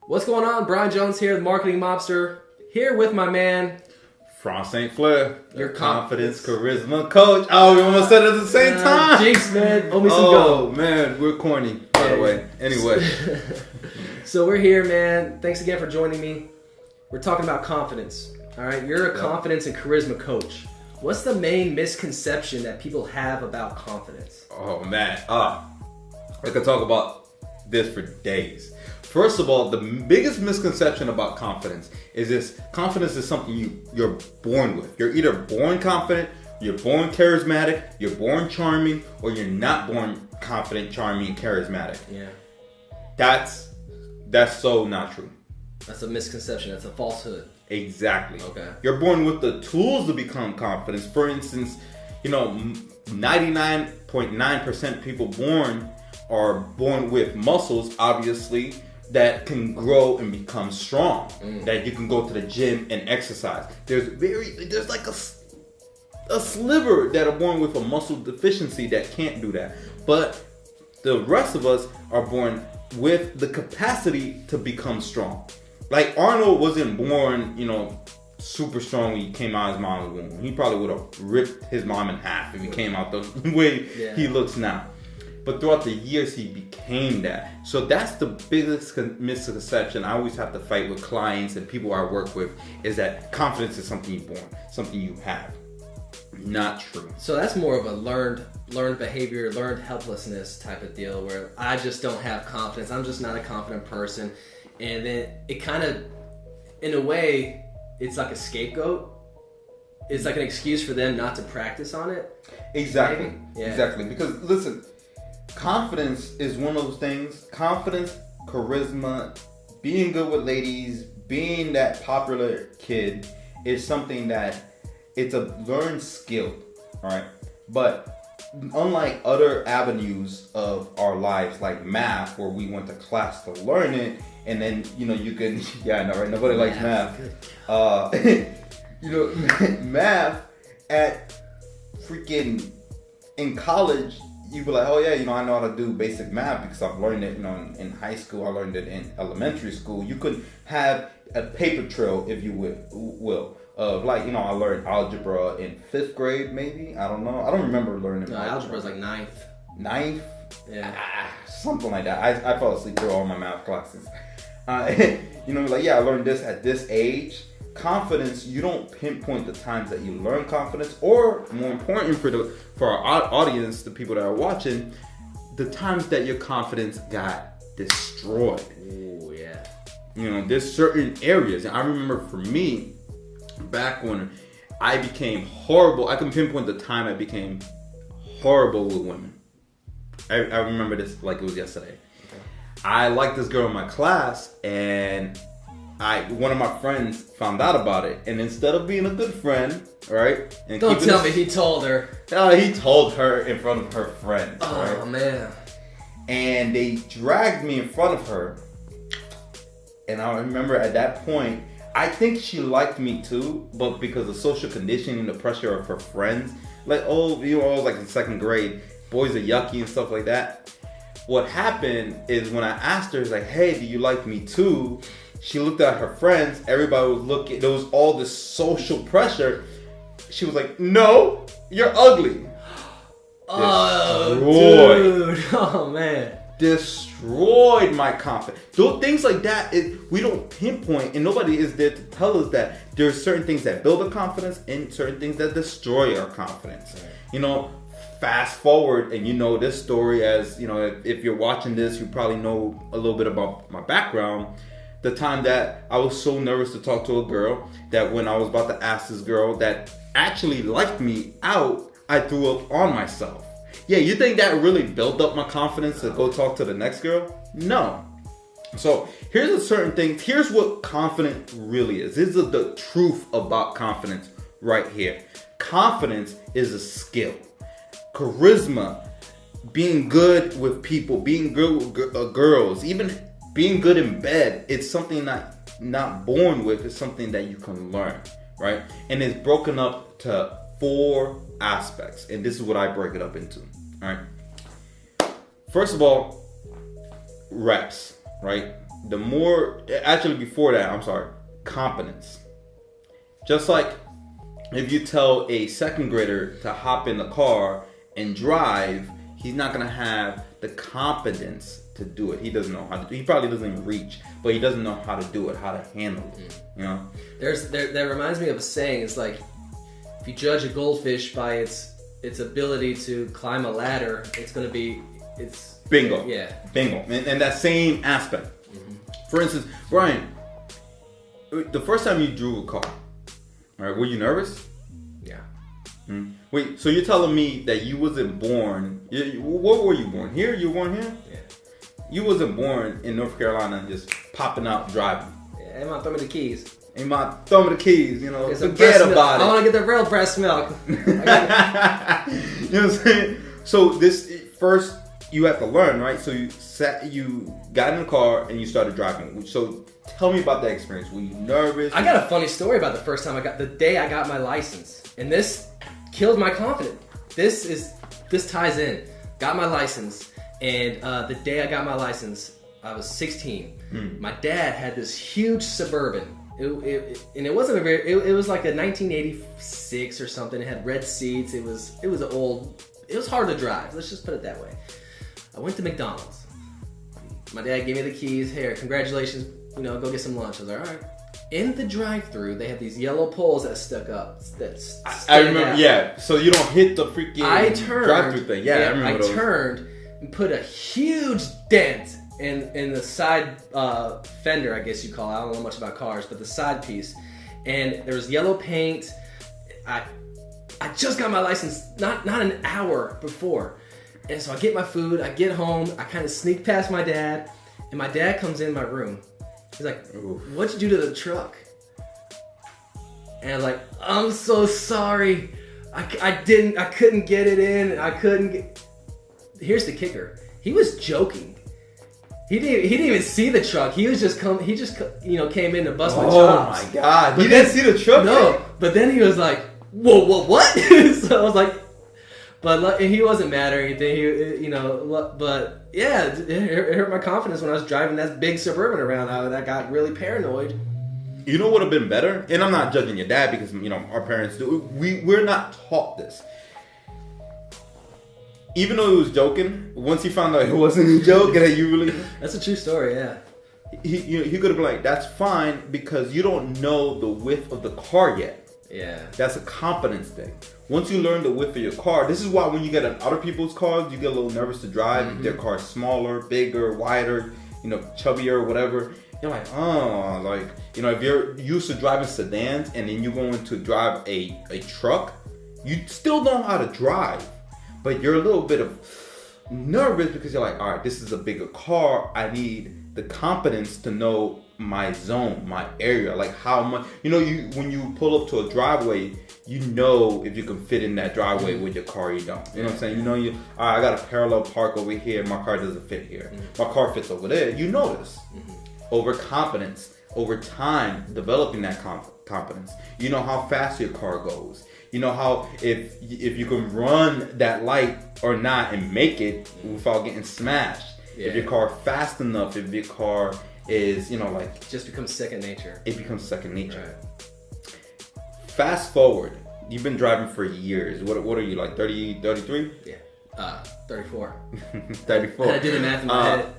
What's going on? Brian Jones here, the Marketing Mobster, here with my man, Franz St. Fleur, your confidence, charisma coach. Oh, we almost said it at the same time. Jinx, man. Owe me some go. Oh, man, we're corny, by the way. Anyway. So we're here, man. Thanks again for joining me. We're talking about confidence. All right, you're a confidence and charisma coach. What's the main misconception that people have about confidence? Oh, man. I could talk about this for days. First of all, the biggest misconception about confidence is this: confidence is something you're born with. You're either born confident, you're born charismatic, you're born charming, or you're not born confident, charming, and charismatic. Yeah. That's so not true. That's a misconception. That's a falsehood. Exactly. Okay. You're born with the tools to become confident. For instance, 99.9% people born are born with muscles, obviously, that can grow and become strong. That you can go to the gym and exercise. There's like a sliver that are born with a muscle deficiency that can't do that. But the rest of us are born with the capacity to become strong. Like Arnold wasn't born, super strong when he came out of his mom's womb. He probably would have ripped his mom in half if he came out the way he looks now. But throughout the years, he became that. So that's the biggest misconception I always have to fight with clients and people I work with, is that confidence is something you're born, something you have. Not true. So that's more of a learned behavior, learned helplessness type of deal, where I just don't have confidence. I'm just not a confident person. And then it kind of, in a way, it's like a scapegoat. It's like an excuse for them not to practice on it. Exactly. Yeah. Exactly. Because listen, confidence is one of those things. Confidence, charisma, being good with ladies, being that popular kid is something that it's a learned skill. All right. But unlike other avenues of our lives, like math, where we went to class to learn it, and then you can I know, right? Nobody likes math. Math at freaking in college, you be like, oh yeah, I know how to do basic math because I've learned it, in high school. I learned it in elementary school. You could have a paper trail, if you will, of I learned algebra in 5th grade, maybe. I don't know. I don't remember learning. No, algebra is like 9th. 9th? Yeah. Something like that. I fell asleep through all my math classes. I learned this at this age. Confidence, you don't pinpoint the times that you learn confidence, or more important for our audience, the people that are watching, the times that your confidence got destroyed. Oh yeah. There's certain areas, and I remember for me, back when I became horrible, I can pinpoint the time I became horrible with women. I remember this like it was yesterday. I liked this girl in my class, and one of my friends found out about it, and instead of being a good friend, right? And don't tell me he told her. He told her in front of her friends. Oh right? man! And they dragged me in front of her, and I remember at that point, I think she liked me too, but because of social conditioning, the pressure of her friends, I was like in 2nd grade, boys are yucky and stuff like that. What happened is when I asked her, like, hey, do you like me too? She looked at her friends. Everybody was looking. There was all this social pressure. She was like, no, you're ugly. Oh, dude. Oh, man. Destroyed my confidence. Things like that, we don't pinpoint, and nobody is there to tell us that there's certain things that build our confidence and certain things that destroy our confidence. Right. Fast forward, and this story, as if you're watching this, you probably know a little bit about my background. The time that I was so nervous to talk to a girl, that when I was about to ask this girl that actually liked me out, I threw up on myself. Yeah, you think that really built up my confidence to go talk to the next girl? No. So here's a certain thing. Here's what confidence really is. This is the truth about confidence right here. Confidence is a skill. Charisma, being good with people, being good with girls, even being good in bed, it's something not born with. It's something that you can learn, right? And it's broken up to 4 aspects, and this is what I break it up into. All right. First of all, reps, right? before that, I'm sorry, competence. Just like if you tell a second grader to hop in the car and drive, he's not going to have the competence to do it. He doesn't know how to do it. He probably doesn't even reach, but he doesn't know how to do it, how to handle it. You know? That reminds me of a saying. It's like, if you judge a goldfish by its ability to climb a ladder, it's going to be, it's... Bingo. Yeah. Bingo. And that same aspect. Mm-hmm. For instance, Brian, the first time you drove a car, right, were you nervous? Yeah. Mm-hmm. Wait, so you're telling me that you wasn't born... Where were you born? Here? You were born here? Yeah. You wasn't born in North Carolina and just popping out driving. Yeah, I'm throw me the keys. Ain't my throw me the keys, you know. It's forget about it. I want to get the real breast milk. You know what I'm saying? So this first you have to learn, right? So you got in the car and you started driving. So tell me about that experience. Were you nervous? I got a funny story about the day I got my license, and this killed my confidence. This ties in. Got my license, and the day I got my license, I was 16. My dad had this huge Suburban. It wasn't it was like a 1986 or something. It had red seats. It was old. It was hard to drive. Let's just put it that way. I went to McDonald's. My dad gave me the keys. Here, congratulations. Go get some lunch. I was like, all right. In the drive-thru, they have these yellow poles that stuck up. I remember. Out. Yeah. So you don't hit the freaking drive-thru thing. Yeah, I remember those. Turned and put a huge dent in the side fender, I guess you call it. I don't know much about cars, but the side piece. And there was yellow paint. I just got my license not an hour before. And so I get my food, I get home, I kind of sneak past my dad, and my dad comes in my room. He's like, what'd you do to the truck? And I was like, I'm so sorry. I couldn't get it in. Here's the kicker. He was joking. He didn't even see the truck. He just came in to bust my chops. Oh my God. You didn't see the truck? No. But then he was like, whoa, what? So I was like, but he wasn't mad or anything. But yeah, it hurt my confidence when I was driving that big Suburban around. I got really paranoid. You know what would have been better? And I'm not judging your dad because our parents do. We're not taught this. Even though he was joking, once he found out it wasn't a joke, and you really... That's a true story, yeah. He could have been like, that's fine because you don't know the width of the car yet. Yeah. That's a confidence thing. Once you learn the width of your car, this is why when you get in other people's cars, you get a little nervous to drive. Mm-hmm. Their car's smaller, bigger, wider, chubbier, whatever. You're like, if you're used to driving sedans and then you go in to drive a truck, you still know how to drive. But you're a little bit of nervous because you're like, all right, this is a bigger car. I need the confidence to know my zone, my area, like how much. When you pull up to a driveway, if you can fit in that driveway with your car, you don't. You know what I'm saying? All right, I got a parallel park over here. My car doesn't fit here. Mm-hmm. My car fits over there. You know this. Mm-hmm. Overconfidence, over time, developing that confidence. You know how fast your car goes. You know how if you can run that light or not and make it without getting smashed. Yeah. If your car fast enough, if your car is, it just becomes second nature. It becomes second nature. Right. Fast forward. You've been driving for years. What are you, like 30, 33? Yeah. 34. 34. I did the math in my head.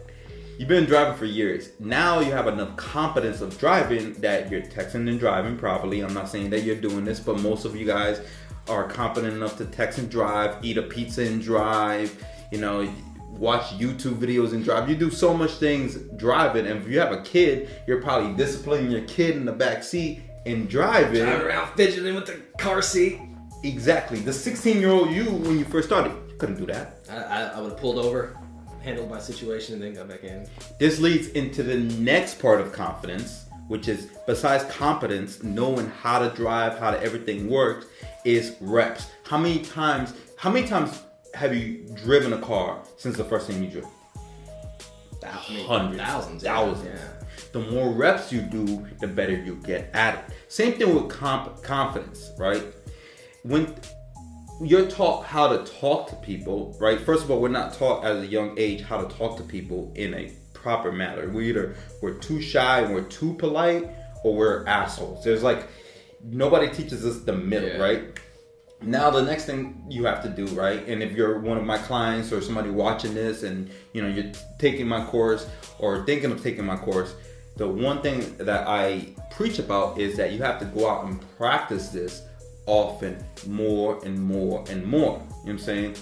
You've been driving for years. Now you have enough competence of driving that you're texting and driving properly. I'm not saying that you're doing this, but most of you guys are competent enough to text and drive, eat a pizza and drive, watch YouTube videos and drive. You do so much things driving. And if you have a kid, you're probably disciplining your kid in the back seat and driving. Driving around fidgeting with the car seat. Exactly. The 16-year-old you, when you first started, couldn't do that. I would have pulled over, handled my situation, and then got back in. This leads into the next part of confidence, which is, besides competence, knowing how to drive, how everything works, is reps. How many times have you driven a car since the first time you drove? Hundreds. Thousands. Yeah. The more reps you do, the better you get at it. Same thing with confidence, right? When you're taught how to talk to people, right? First of all, we're not taught at a young age how to talk to people in a proper manner. We're too shy and we're too polite, or we're assholes. There's like, nobody teaches us the middle, right? Now the next thing you have to do, right? And if you're one of my clients or somebody watching this and you're taking my course or thinking of taking my course, the one thing that I preach about is that you have to go out and practice this often, more and more and more. You know what I'm saying?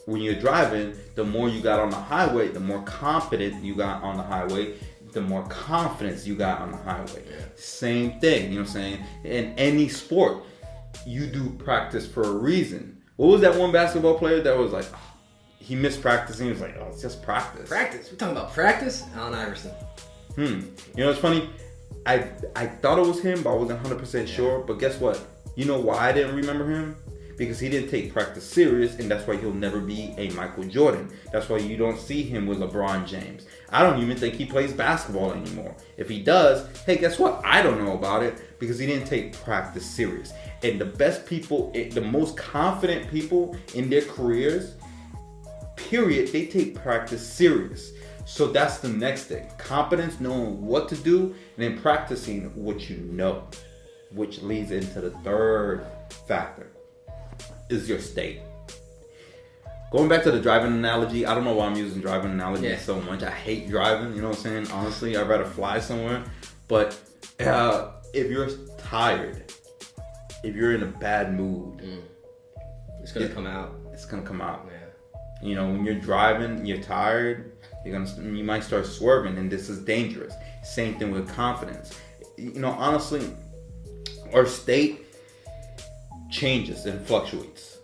When you're driving, the more you got on the highway, the more confident you got on the highway, the more confidence you got on the highway. Same thing, you know what I'm saying? In any sport, you do practice for a reason. What was that one basketball player that was like, he missed practice and he was like, oh, it's just practice. Practice? We're talking about practice? Allen Iverson. You know what's funny? I thought it was him, but I wasn't 100% sure. But guess what? You know why I didn't remember him? Because he didn't take practice serious, and that's why he'll never be a Michael Jordan. That's why you don't see him with LeBron James. I don't even think he plays basketball anymore. If he does, hey, guess what? I don't know about it because he didn't take practice serious. And the best people, the most confident people in their careers, period, they take practice serious. So that's the next thing. Competence, knowing what to do, and then practicing what you know. Which leads into the third factor, is your state. Going back to the driving analogy, I don't know why I'm using driving analogy so much. I hate driving, you know what I'm saying? Honestly, I'd rather fly somewhere. But if you're tired, if you're in a bad mood, it's gonna come out. It's gonna come out. Yeah. You know, when you're driving, you're tired, you might start swerving, and this is dangerous. Same thing with confidence. You know, honestly, our state changes and fluctuates,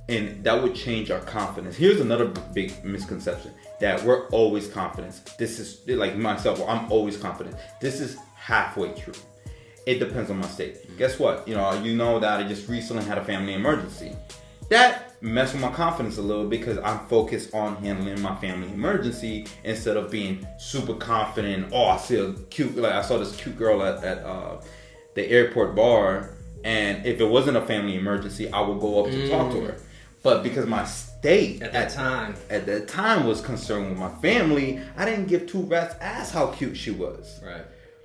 and that would change our confidence. Here's another big misconception, that we're always confident. This is like myself, I'm always confident. This is halfway true. It depends on my state. Guess what? You know that I just recently had a family emergency. That messed with my confidence a little because I'm focused on handling my family emergency instead of being super confident. Oh, I saw this cute girl at the airport bar, and if it wasn't a family emergency, I would go up to talk to her. But because my state at that time was concerned with my family, I didn't give two rats ass how cute she was. Right.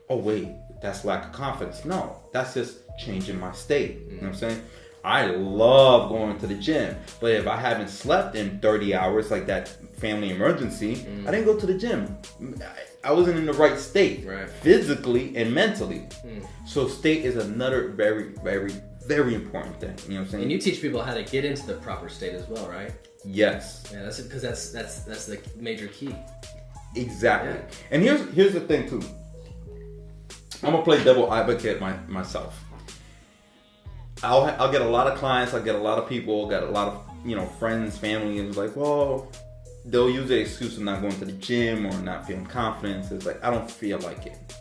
Oh wait, that's lack of confidence. No, that's just changing my state. You know what I'm saying? I love going to the gym, but if I haven't slept in 30 hours like that family emergency, I didn't go to the gym. I wasn't in the right state, physically and mentally. So state is another very, very, very important thing. You know what I'm saying? And you teach people how to get into the proper state as well, right? Yes. Yeah, that's because that's the major key. Exactly. Yeah. And here's the thing too. I'm gonna play devil advocate myself. I'll get a lot of clients, I'll get a lot of people, got a lot of friends, family, and it's like, well, they'll use the excuse of not going to the gym or not feeling confident. It's like, I don't feel like it.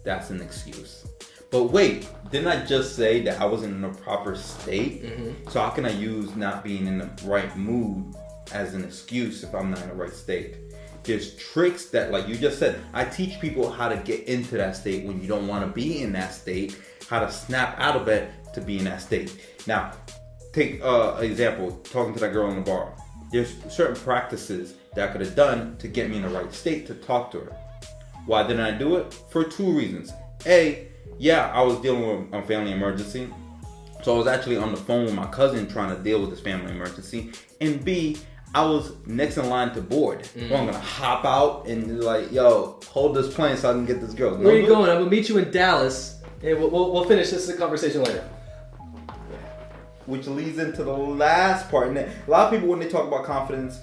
That's an excuse. But wait, didn't I just say that I wasn't in a proper state? So how can I use not being in the right mood as an excuse if I'm not in the right state? There's tricks that, like you just said, I teach people how to get into that state when you don't want to be in that state, how to snap out of it to be in that state. Now, take an example, talking to that girl in the bar. There's certain practices that I could have done to get me in the right state to talk to her. Why didn't I do it? For two reasons. A, I was dealing with a family emergency. So I was actually on the phone with my cousin trying to deal with this family emergency. And B, I was next in line to board. So I'm going to hop out and be like, yo, hold this plane so I can get this girl. Where are you going? I'm going to meet you in Dallas. And we'll finish this conversation later. Which leads into the last part. And a lot of people, when they talk about confidence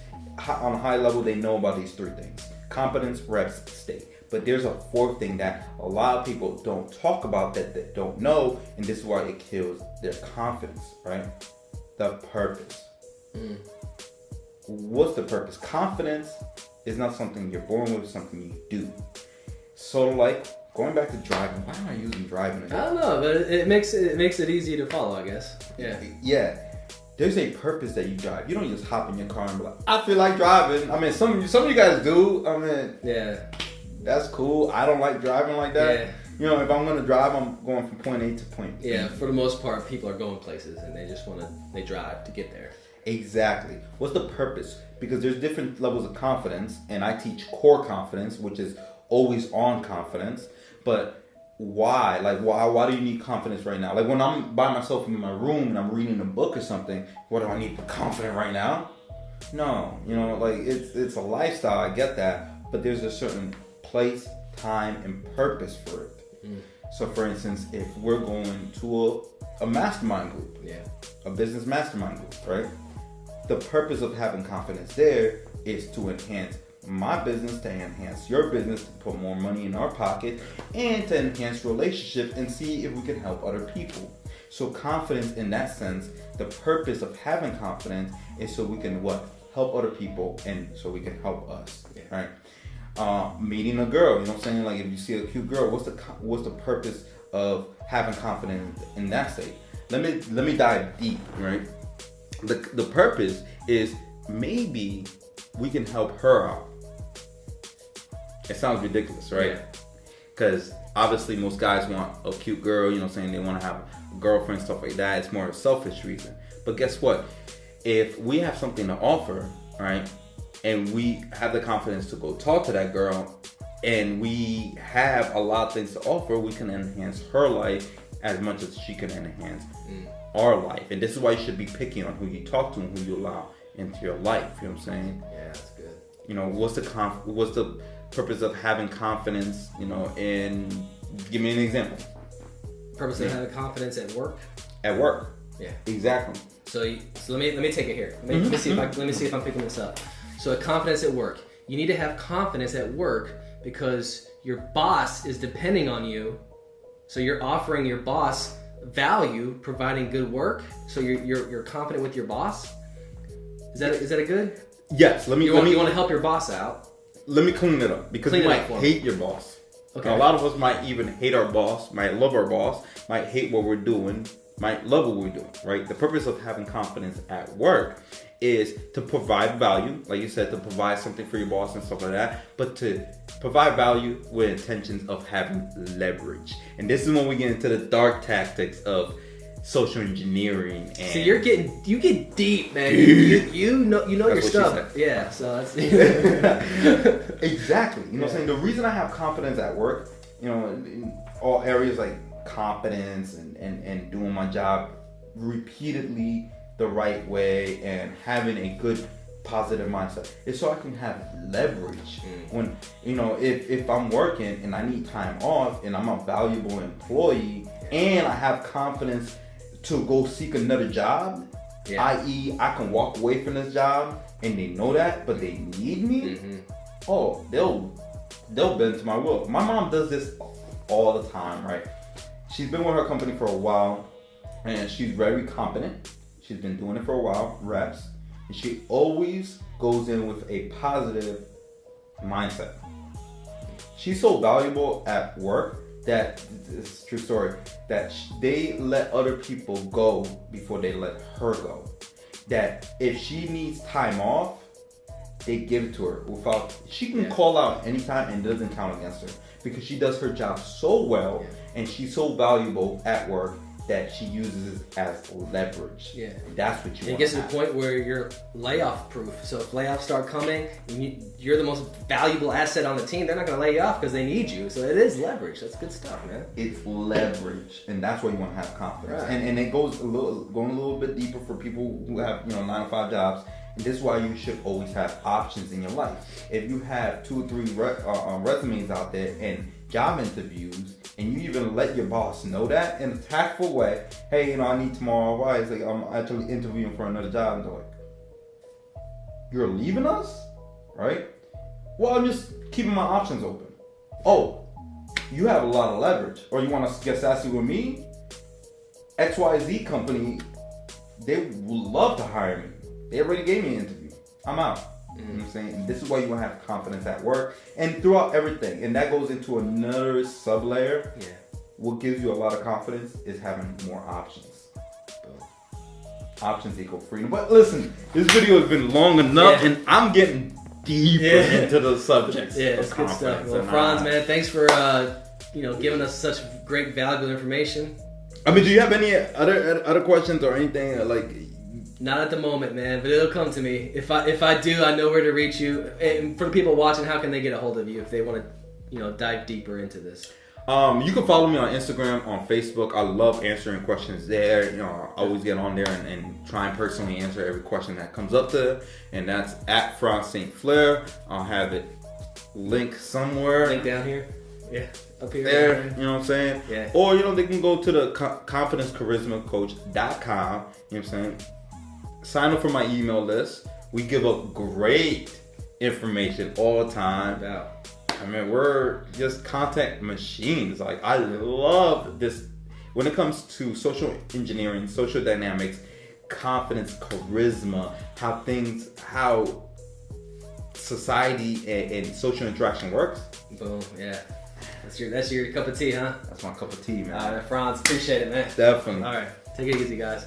on a high level, they know about these three things: competence, reps, state. But there's a fourth thing that a lot of people don't talk about, that don't know, and this is why it kills their confidence, right? The purpose. What's the purpose? Confidence is not something you're born with, it's something you do. So, like, going back to driving, why am I using driving again? I don't know, but it makes it easy to follow, I guess. Yeah. There's a purpose that you drive. You don't just hop in your car and be like, I feel like driving. I mean, some of you guys do. I mean, that's cool. I don't like driving like that. Yeah. You know, if I'm going to drive, I'm going from point A to point B. Yeah, for the most part, people are going places and they just they drive to get there. Exactly. What's the purpose? Because there's different levels of confidence, and I teach core confidence, which is always on confidence. But why? Like, why do you need confidence right now? Like, when I'm by myself in my room and I'm reading a book or something, what do I need to be confident right now? No, like it's a lifestyle. I get that, but there's a certain place, time, and purpose for it. So, for instance, if we're going to a mastermind group, a business mastermind group, right? The purpose of having confidence there is to enhance my business, to enhance your business, to put more money in our pocket, and to enhance relationships and see if we can help other people. So confidence in that sense, the purpose of having confidence is so we can help other people, and so we can help us, right? Meeting a girl, you know what I'm saying? Like, if you see a cute girl, what's the purpose of having confidence in that state? Let me dive deep, right? The purpose is maybe we can help her out. It sounds ridiculous, right? Because obviously most guys want a cute girl, you know what I'm saying? They want to have a girlfriend, stuff like that. It's more of a selfish reason. But guess what? If we have something to offer, right? And we have the confidence to go talk to that girl, and we have a lot of things to offer, we can enhance her life as much as she can enhance our life. And this is why you should be picky on who you talk to and who you allow into your life. You know what I'm saying? Yeah, that's good. What's the purpose of having confidence? And give me an example. Purpose of having confidence at work. At work. Yeah. Exactly. So let me take it here. Let me see if I'm picking this up. So confidence at work. You need to have confidence at work because your boss is depending on you. So you're offering your boss value, providing good work. So you're confident with your boss. Is that a good? Yes. You want to help your boss out. Let me clean it up, because you might hate your boss. Okay. A lot of us might even hate our boss, might love our boss, might hate what we're doing, might love what we're doing, right? The purpose of having confidence at work is to provide value, like you said, to provide something for your boss and stuff like that, but to provide value with intentions of having leverage. And this is when we get into the dark tactics of social engineering. And so you get deep, man. You know your stuff. Yeah, so that's exactly. You know what I'm saying? The reason I have confidence at work, in all areas like competence and doing my job repeatedly the right way and having a good positive mindset, is so I can have leverage when if I'm working and I need time off and I'm a valuable employee and I have confidence to go seek another job, i.e. I can walk away from this job and they know that, but they need me. Oh, they'll bend to my will. My mom does this all the time, right? She's been with her company for a while and she's very competent. She's been doing it for a while, reps, and she always goes in with a positive mindset. She's so valuable at work that, it's a true story, that they let other people go before they let her go. That if she needs time off, they give it to her. She can call out anytime and it doesn't count against her, because she does her job so well and she's so valuable at work that she uses it as leverage. Yeah, that's what you want. It gets to the point where you're layoff proof. So if layoffs start coming, you're the most valuable asset on the team. They're not going to lay you off because they need you. So it is leverage. That's good stuff, man. It's leverage, and that's why you want to have confidence. Right. And it goes going a little bit deeper for people who have 9-to-5 jobs. And this is why you should always have options in your life. If you have 2 or 3 resumes out there and job interviews, and you even let your boss know that in a tactful way, hey, I need tomorrow. Why? It's like, I'm actually interviewing for another job. And they're like, you're leaving us? Right? Well, I'm just keeping my options open. Oh, you have a lot of leverage. Or you want to get sassy with me? XYZ company, they would love to hire me. They already gave me an interview. I'm out. You know what I'm saying? And this is why you want to have confidence at work and throughout everything. And that goes into another sub-layer. Yeah. What gives you a lot of confidence is having more options. Options equal freedom. But listen, this video has been long enough and I'm getting deeper into the subjects. Yeah, it's good stuff. Well, Franz, man, thanks for giving us such great, valuable information. I mean, do you have any other questions or anything Not at the moment, man, but it'll come to me. If I do, I know where to reach you. And for the people watching, how can they get a hold of you if they want to, dive deeper into this? You can follow me on Instagram, on Facebook. I love answering questions there. I always get on there and try and personally answer every question that comes up there. And that's at Franz St. Flair. I'll have it linked somewhere. Link down here? Yeah. Up here. There, you know what I'm saying? Yeah. Or, they can go to the confidencecharismacoach.com. You know what I'm saying? Sign up for my email list. We give up great information all the time. We're just content machines. Like, I love this. When it comes to social engineering, social dynamics, confidence, charisma, how society and social interaction works. Boom, yeah. That's your cup of tea, huh? That's my cup of tea, man. All right, Franz, appreciate it, man. Definitely. All right, take it easy, guys.